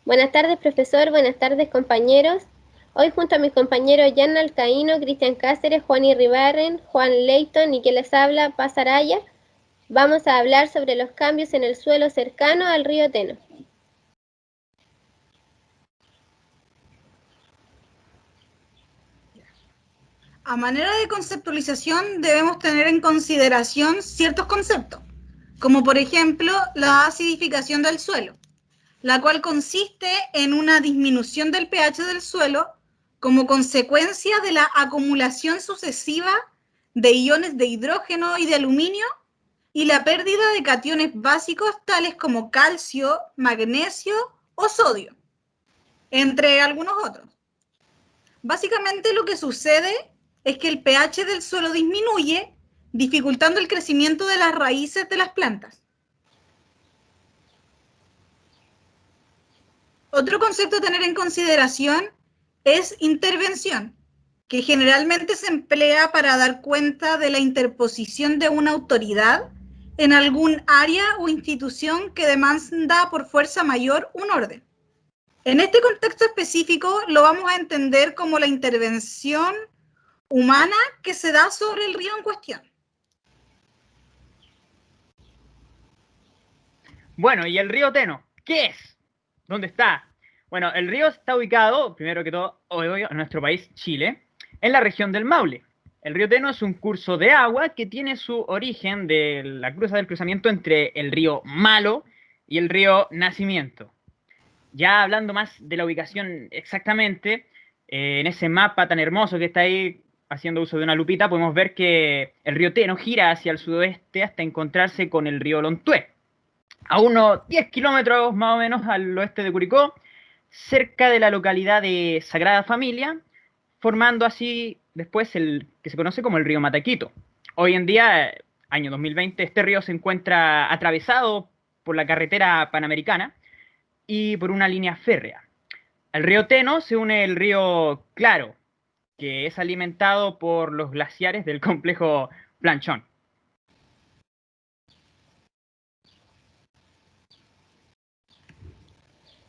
Buenas tardes, profesor. Buenas tardes, compañeros. Hoy, junto a mis compañeros Jan Alcaíno, Cristian Cáceres, Juan Irribarren, Juan Leighton y quien les habla, Paz Araya, vamos a hablar sobre los cambios en el suelo cercano al río Teno. A manera de conceptualización debemos tener en consideración ciertos conceptos, como por ejemplo la acidificación del suelo, la cual consiste en una disminución del pH del suelo como consecuencia de la acumulación sucesiva de iones de hidrógeno y de aluminio y la pérdida de cationes básicos tales como calcio, magnesio o sodio, entre algunos otros. Básicamente lo que sucede es que el pH del suelo disminuye, dificultando el crecimiento de las raíces de las plantas. Otro concepto a tener en consideración es intervención, que generalmente se emplea para dar cuenta de la interposición de una autoridad en algún área o institución que demanda por fuerza mayor un orden. En este contexto específico lo vamos a entender como la intervención humana que se da sobre el río en cuestión. Bueno, ¿y el río Teno? ¿Qué es? ¿Dónde está? Bueno, el río está ubicado, primero que todo, en nuestro país, Chile, en la región del Maule. El río Teno es un curso de agua que tiene su origen de la del cruzamiento entre el río Malo y el río Nacimiento. Ya hablando más de la ubicación exactamente, en ese mapa tan hermoso que está ahí, haciendo uso de una lupita, podemos ver que el río Teno gira hacia el sudoeste hasta encontrarse con el río Lontué, a unos 10 kilómetros más o menos al oeste de Curicó, cerca de la localidad de Sagrada Familia, formando así después el que se conoce como el río Mataquito. Hoy en día, año 2020, este río se encuentra atravesado por la carretera panamericana y por una línea férrea. Al río Teno se une el río Claro, que es alimentado por los glaciares del complejo Planchón.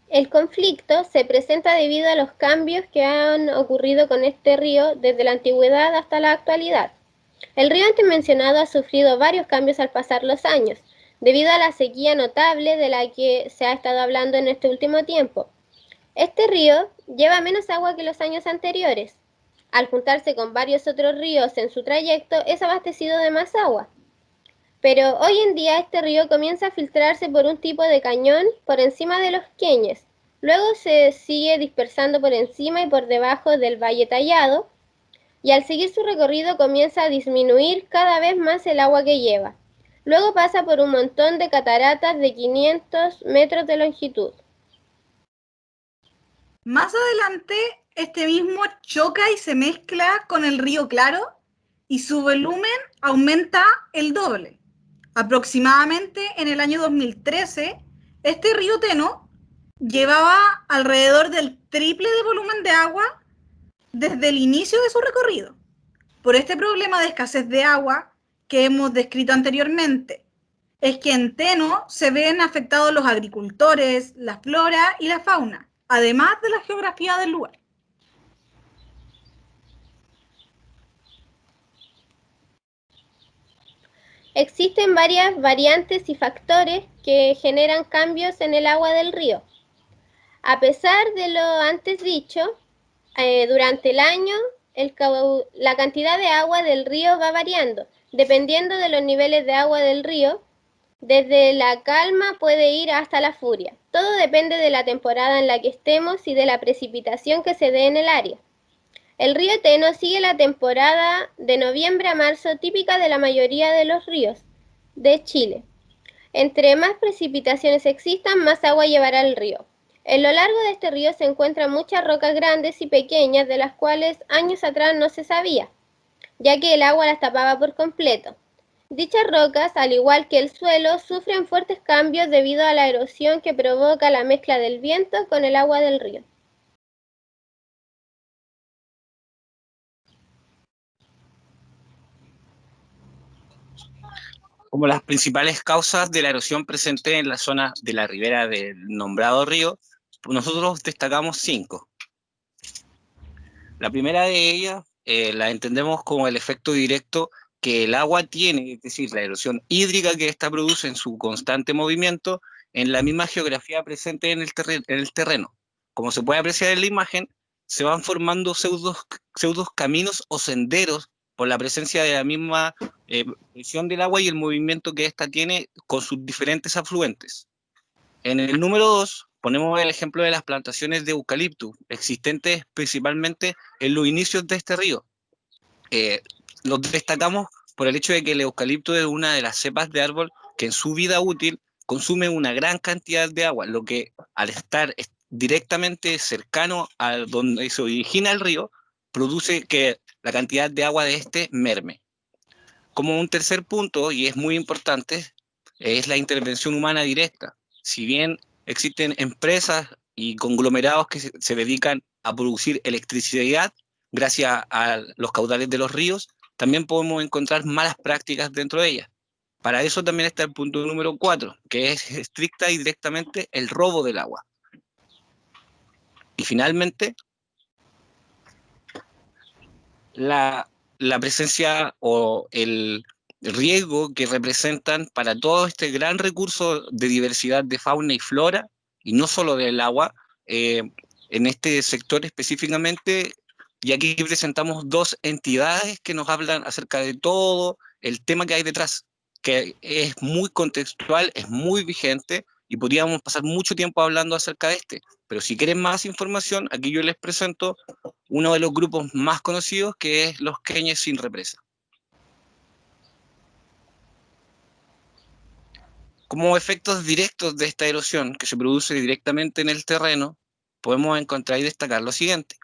El conflicto se presenta debido a los cambios que han ocurrido con este río desde la antigüedad hasta la actualidad. El río antes mencionado ha sufrido varios cambios al pasar los años, debido a la sequía notable de la que se ha estado hablando en este último tiempo. Este río lleva menos agua que los años anteriores. Al juntarse con varios otros ríos en su trayecto, es abastecido de más agua. Pero hoy en día este río comienza a filtrarse por un tipo de cañón por encima de los queñes. Luego se sigue dispersando por encima y por debajo del Valle Tallado, y al seguir su recorrido comienza a disminuir cada vez más el agua que lleva. Luego pasa por un montón de cataratas de 500 metros de longitud. Más adelante, este mismo choca y se mezcla con el río Claro y su volumen aumenta el doble. Aproximadamente en el año 2013, este río Teno llevaba alrededor del triple de volumen de agua desde el inicio de su recorrido. Por este problema de escasez de agua que hemos descrito anteriormente, es que en Teno se ven afectados los agricultores, la flora y la fauna, además de la geografía del lugar. Existen varias variantes y factores que generan cambios en el agua del río. A pesar de lo antes dicho, durante el año la cantidad de agua del río va variando, dependiendo de los niveles de agua del río. Desde la calma puede ir hasta la furia. Todo depende de la temporada en la que estemos y de la precipitación que se dé en el área. El río Teno sigue la temporada de noviembre a marzo típica de la mayoría de los ríos de Chile. Entre más precipitaciones existan, más agua llevará el río. En lo largo de este río se encuentran muchas rocas grandes y pequeñas de las cuales años atrás no se sabía, ya que el agua las tapaba por completo. Dichas rocas, al igual que el suelo, sufren fuertes cambios debido a la erosión que provoca la mezcla del viento con el agua del río. Como las principales causas de la erosión presente en la zona de la ribera del nombrado río, nosotros destacamos 5. La primera de ellas la entendemos como el efecto directo que el agua tiene, es decir, la erosión hídrica que ésta produce en su constante movimiento en la misma geografía presente en el terreno. Como se puede apreciar en la imagen, se van formando pseudos caminos o senderos por la presencia de la misma presión del agua y el movimiento que ésta tiene con sus diferentes afluentes. En el número 2 ponemos el ejemplo de las plantaciones de eucalipto, existentes principalmente en los inicios de este río. Los destacamos por el hecho de que el eucalipto es una de las cepas de árbol que en su vida útil consume una gran cantidad de agua, lo que al estar directamente cercano a donde se origina el río, produce que la cantidad de agua de este merme. Como un tercer punto, y es muy importante, es la intervención humana directa. Si bien existen empresas y conglomerados que se dedican a producir electricidad gracias a los caudales de los ríos, también podemos encontrar malas prácticas dentro de ellas. Para eso también está el punto número 4, que es estricta y directamente el robo del agua. Y finalmente, la presencia o el riesgo que representan para todo este gran recurso de diversidad de fauna y flora, y no solo del agua, en este sector específicamente, y aquí presentamos 2 entidades que nos hablan acerca de todo el tema que hay detrás, que es muy contextual, es muy vigente, y podríamos pasar mucho tiempo hablando acerca de este. Pero si quieren más información, aquí yo les presento uno de los grupos más conocidos, que es los queñes sin represa. Como efectos directos de esta erosión que se produce directamente en el terreno, podemos encontrar y destacar lo siguiente.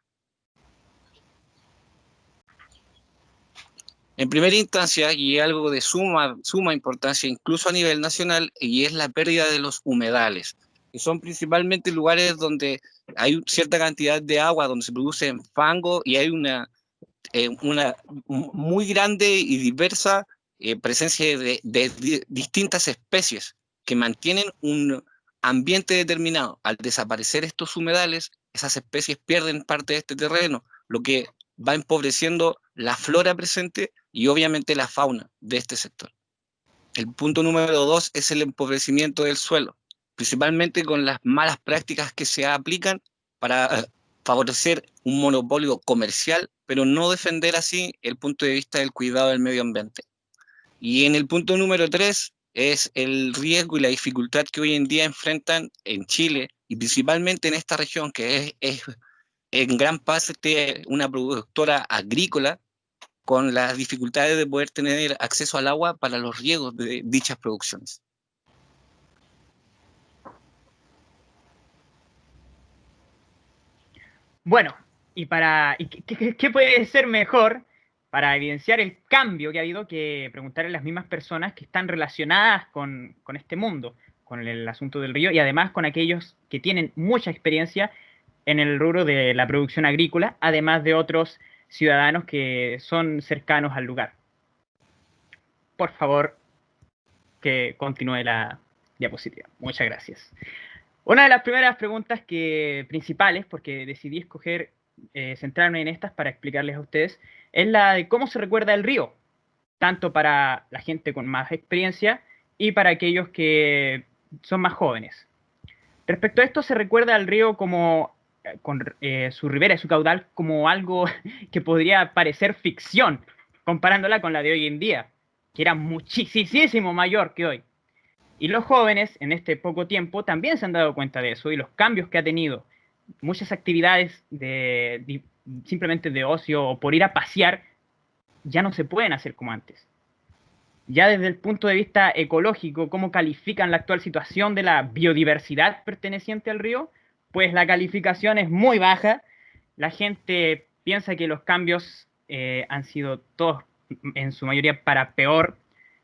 En primera instancia, y algo de suma importancia incluso a nivel nacional, y es la pérdida de los humedales, que son principalmente lugares donde hay cierta cantidad de agua, donde se produce fango y hay una muy grande y diversa presencia de distintas especies que mantienen un ambiente determinado. Al desaparecer estos humedales, esas especies pierden parte de este terreno, lo que va empobreciendo la flora presente y obviamente la fauna de este sector. El punto número 2 es el empobrecimiento del suelo, principalmente con las malas prácticas que se aplican para favorecer un monopolio comercial, pero no defender así el punto de vista del cuidado del medio ambiente. Y en el punto número 3 es el riesgo y la dificultad que hoy en día enfrentan en Chile y principalmente en esta región que es en gran parte una productora agrícola, con las dificultades de poder tener acceso al agua para los riegos de dichas producciones. Bueno, ¿qué puede ser mejor para evidenciar el cambio que ha habido que preguntarle a las mismas personas que están relacionadas con este mundo, con el asunto del río, y además con aquellos que tienen mucha experiencia en el rubro de la producción agrícola, además de otros ciudadanos que son cercanos al lugar? Por favor, que continúe la diapositiva. Muchas gracias. Una de las primeras preguntas principales, porque decidí escoger centrarme en estas para explicarles a ustedes, es la de cómo se recuerda el río, tanto para la gente con más experiencia y para aquellos que son más jóvenes. Respecto a esto, se recuerda al río como, con su ribera y su caudal, como algo que podría parecer ficción, comparándola con la de hoy en día, que era muchísimo mayor que hoy. Y los jóvenes, en este poco tiempo, también se han dado cuenta de eso y los cambios que ha tenido. Muchas actividades simplemente de ocio o por ir a pasear ya no se pueden hacer como antes. Ya desde el punto de vista ecológico, ¿cómo califican la actual situación de la biodiversidad perteneciente al río? Pues la calificación es muy baja. La gente piensa que los cambios han sido todos, en su mayoría, para peor.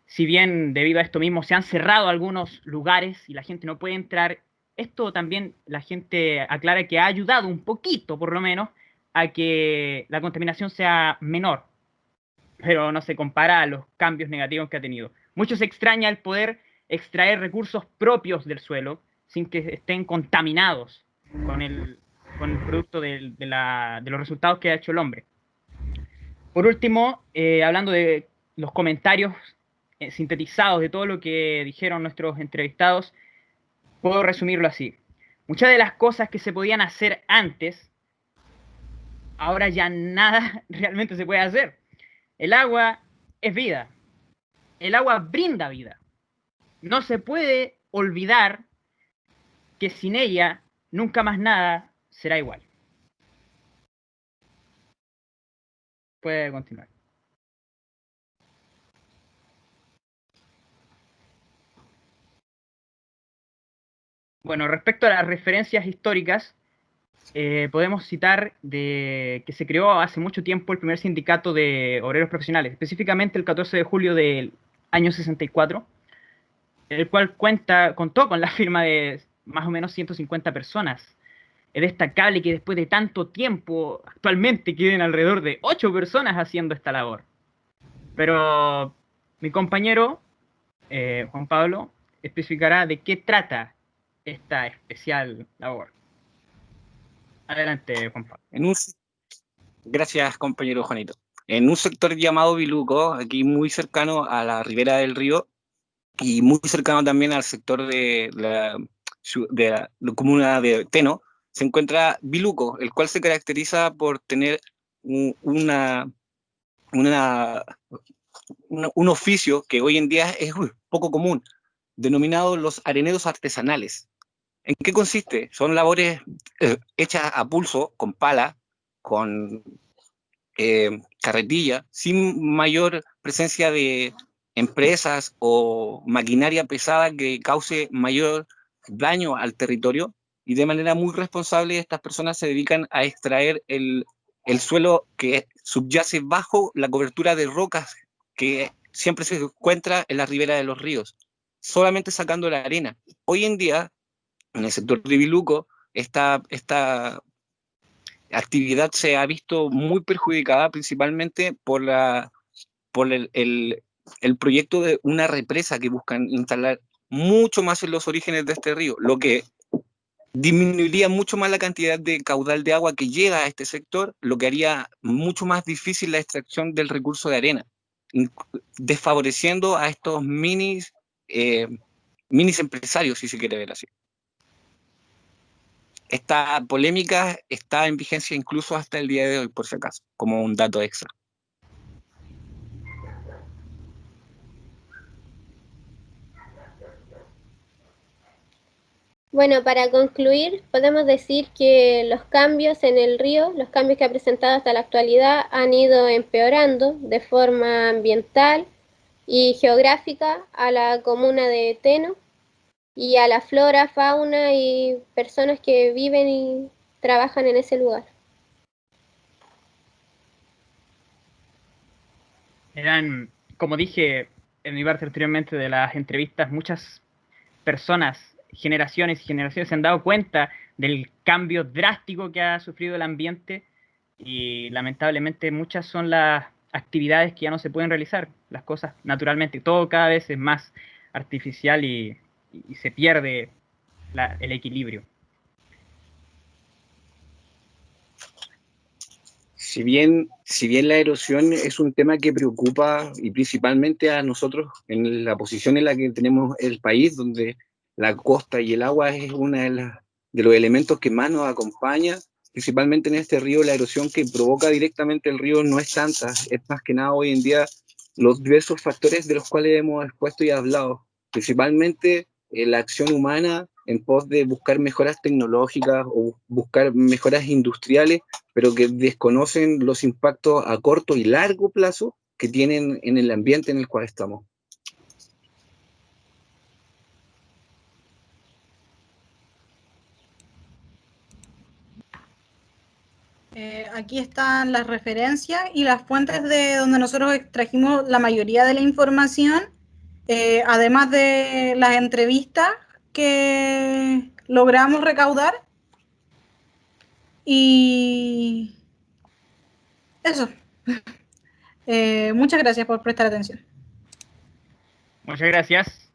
Si bien debido a esto mismo se han cerrado algunos lugares y la gente no puede entrar, esto también la gente aclara que ha ayudado un poquito, por lo menos, a que la contaminación sea menor, pero no se compara a los cambios negativos que ha tenido. Mucho se extraña el poder extraer recursos propios del suelo sin que estén contaminados. con el producto de los resultados que ha hecho el hombre. Por último, hablando de los comentarios sintetizados de todo lo que dijeron nuestros entrevistados, puedo resumirlo así. Muchas de las cosas que se podían hacer antes, ahora ya nada realmente se puede hacer. El agua es vida. El agua brinda vida. No se puede olvidar que sin ella nunca más nada será igual. Puede continuar. Bueno, respecto a las referencias históricas, podemos citar que se creó hace mucho tiempo el primer sindicato de obreros profesionales, específicamente el 14 de julio del año 64, el cual contó con la firma de más o menos 150 personas. Es destacable que después de tanto tiempo, actualmente queden alrededor de 8 personas haciendo esta labor. Pero mi compañero, Juan Pablo, especificará de qué trata esta especial labor. Adelante, Juan Pablo. Gracias, compañero Juanito. En un sector llamado Biluco, aquí muy cercano a la ribera del río y muy cercano también al sector de la comuna de Teno, se encuentra Biluco, el cual se caracteriza por tener un oficio que hoy en día es poco común, denominado los areneros artesanales. ¿En qué consiste? Son labores hechas a pulso, con pala, con carretilla, sin mayor presencia de empresas o maquinaria pesada que cause mayor daño al territorio, y de manera muy responsable estas personas se dedican a extraer el suelo que subyace bajo la cobertura de rocas que siempre se encuentra en la ribera de los ríos, solamente sacando la arena. Hoy en día, en el sector de Biluco, esta actividad se ha visto muy perjudicada principalmente por el proyecto de una represa que buscan instalar mucho más en los orígenes de este río, lo que disminuiría mucho más la cantidad de caudal de agua que llega a este sector, lo que haría mucho más difícil la extracción del recurso de arena, desfavoreciendo a estos minis empresarios, si se quiere ver así. Esta polémica está en vigencia incluso hasta el día de hoy, por si acaso, como un dato extra. Bueno, para concluir, podemos decir que los cambios en el río, los cambios que ha presentado hasta la actualidad, han ido empeorando de forma ambiental y geográfica a la comuna de Teno y a la flora, fauna y personas que viven y trabajan en ese lugar. Eran, como dije en mi parte anteriormente de las entrevistas, muchas personas, generaciones y generaciones se han dado cuenta del cambio drástico que ha sufrido el ambiente, y lamentablemente muchas son las actividades que ya no se pueden realizar, las cosas naturalmente, todo cada vez es más artificial y se pierde el equilibrio. Si bien la erosión es un tema que preocupa y principalmente a nosotros en la posición en la que tenemos el país, donde la costa y el agua es uno de los elementos que más nos acompaña, principalmente en este río, la erosión que provoca directamente el río no es tanta, es más que nada hoy en día los diversos factores de los cuales hemos expuesto y hablado, principalmente la acción humana en pos de buscar mejoras tecnológicas o buscar mejoras industriales, pero que desconocen los impactos a corto y largo plazo que tienen en el ambiente en el cual estamos. Aquí están las referencias y las fuentes de donde nosotros extrajimos la mayoría de la información, además de las entrevistas que logramos recaudar. Y eso. Muchas gracias por prestar atención. Muchas gracias.